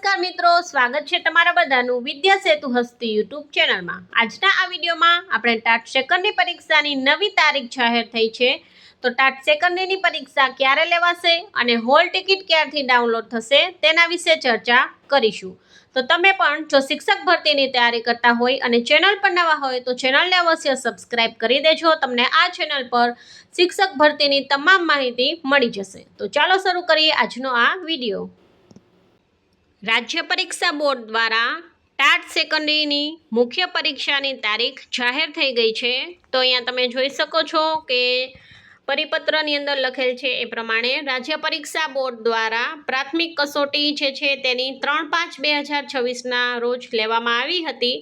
નમસ્કાર મિત્રો, સ્વાગત છે તમારા બધાનું વિદ્યા સેતુ હસ્તી યુટ્યુબ ચેનલમાં। આજના આ વિડીયોમાં આપણે ટાટ સેકન્ડની પરીક્ષાની નવી તારીખ જાહેર થઈ છે। તો ટાટ સેકન્ડની પરીક્ષા ક્યારે લેવાશે અને હોલ ટિકિટ ક્યારથી ડાઉનલોડ થશે તેના વિશે ચર્ચા કરીશું। તો તમે પણ જો શિક્ષક ભરતીની તૈયારી કરતા હોય અને ચેનલ પર નવા હોય તો ચેનલને અવશ્ય સબસ્ક્રાઇબ કરી દેજો। તમને આ ચેનલ પર શિક્ષક ભરતીની તમામ માહિતી મળી જશે। તો ચાલો શરૂ કરીએ આજનો આ વિડીયો। રાજ્ય પરીક્ષા બોર્ડ દ્વારા ટાટ સેકન્ડરીની મુખ્ય પરીક્ષાની તારીખ જાહેર થઈ ગઈ છે। તો અહીંયા તમે જોઈ શકો છો કે પરિપત્રની અંદર લખેલ છે એ પ્રમાણે રાજ્ય પરીક્ષા બોર્ડ દ્વારા પ્રાથમિક કસોટી જે છે તેની 3/5/2026ના રોજ લેવામાં આવી હતી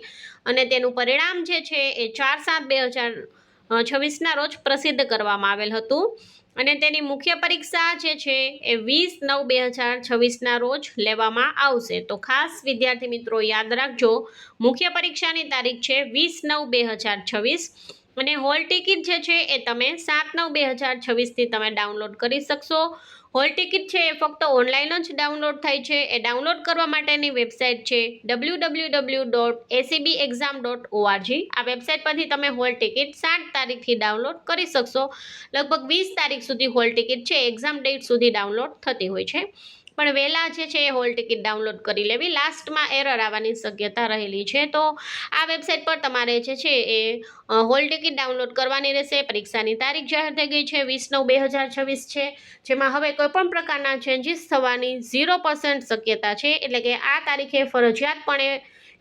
અને તેનું પરિણામ જે છે એ 4/7/2026ના રોજ પ્રસિદ્ધ કરવામાં આવેલ હતું અને તેની મુખ્ય પરીક્ષા જે છે એ 20/9/2026ના રોજ લેવામાં આવશે। તો ખાસ વિદ્યાર્થી મિત્રો યાદ રાખજો, મુખ્ય પરીક્ષાની તારીખ છે 20/9/2026 અને હોલ ટિકિટ જે છે એ તમે 7/9/2026થી તમે ડાઉનલોડ કરી શકશો। હોલ ટિકિટ છે એ ફક્ત ઓનલાઈન જ ડાઉનલોડ થાય છે। એ ડાઉનલોડ કરવા માટેની વેબસાઇટ છે www.acbexam.org। આ વેબસાઇટ પરથી તમે હોલ ટિકિટ 7 તારીખથી ડાઉનલોડ કરી શકશો। લગભગ 20 તારીખ સુધી હોલ ટિકિટ છે એક્ઝામ ડેટ સુધી ડાઉનલોડ થતી હોય છે, પણ વહેલા જે છે એ હોલ ટિકિટ ડાઉનલોડ કરી લેવી, લાસ્ટમાં એરર આવવાની શક્યતા રહેલી છે। તો આ વેબસાઇટ પર તમારે જે છે એ હોલ ટિકિટ ડાઉનલોડ કરવાની રહેશે। પરીક્ષાની તારીખ જાહેર થઈ ગઈ છે 20/9/2026 છે, જેમાં હવે કોઈપણ પ્રકારના ચેન્જીસ થવાની 0% શક્યતા છે, એટલે કે આ તારીખે ફરજિયાતપણે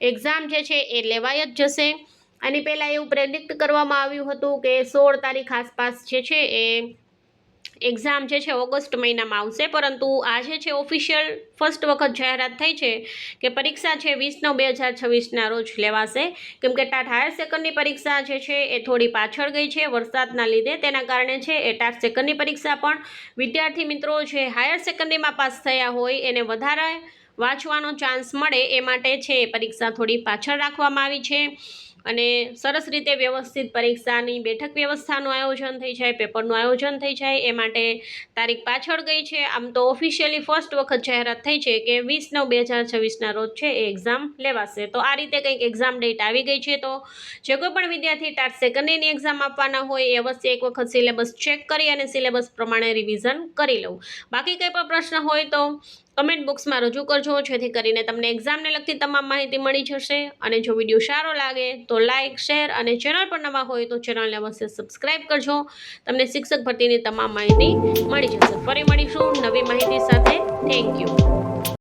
એક્ઝામ જે છે એ લેવાઈ જ જશે। આની પહેલાં એવું પ્રેડિક્ટ કરવામાં આવ્યું હતું કે 16 તારીખ આસપાસ જે છે એ એક્ઝામ જે છે ઓગસ્ટ મહિનામાં આવશે, પરંતુ આજે છે ઓફિશિયલ ફર્સ્ટ વખત જાહેરાત થઈ છે કે પરીક્ષા છે 20/9/2026ના રોજ લેવાશે, કેમ કે ટાટ હાયર સેકન્ડની પરીક્ષા જે છે એ થોડી પાછળ ગઈ છે વરસાદના લીધે। તેના કારણે છે એ ટાટ સેકન્ડની પરીક્ષા પણ વિદ્યાર્થી મિત્રો જે હાયર સેકન્ડરીમાં પાસ થયા હોય એને વધારે વાંચવાનો ચાન્સ મળે એ માટે છે એ પરીક્ષા થોડી પાછળ રાખવામાં આવી છે અને સરસ રીતે વ્યવસ્થિત પરીક્ષાની બેઠક વ્યવસ્થાનું આયોજન થઈ જાય, પેપરનું આયોજન થઈ જાય એ માટે તારીખ પાછળ ગઈ છે। આમ તો ઓફિશિયલી ફર્સ્ટ વખત જાહેરાત થઈ છે કે 20/9/2026ના રોજ છે એ એક્ઝામ લેવાશે। તો આ રીતે કંઈક એક્ઝામ ડેટ આવી ગઈ છે। તો જે કોઈ પણ વિદ્યાર્થી ટાટ સેકન્ડરીની એક્ઝામ આપવાના હોય એ અવશ્ય એક વખત સિલેબસ ચેક કરી અને સિલેબસ પ્રમાણે રિવિઝન કરી લઉં। બાકી કંઈ પણ પ્રશ્ન હોય તો કમેન્ટ બોક્સમાં રજૂ કરજો, જેથી કરીને તમને એક્ઝામને લગતી તમામ માહિતી મળી જશે। અને જો વિડીયો સારો લાગે તો લાઇક, શેર અને ચેનલ પર નવા હોય તો ચેનલને અવશ્ય સબસ્ક્રાઇબ કરજો। તમને શિક્ષક ભરતીની તમામ માહિતી મળી જશે। ફરી મળીશું નવી માહિતી સાથે। Thank you.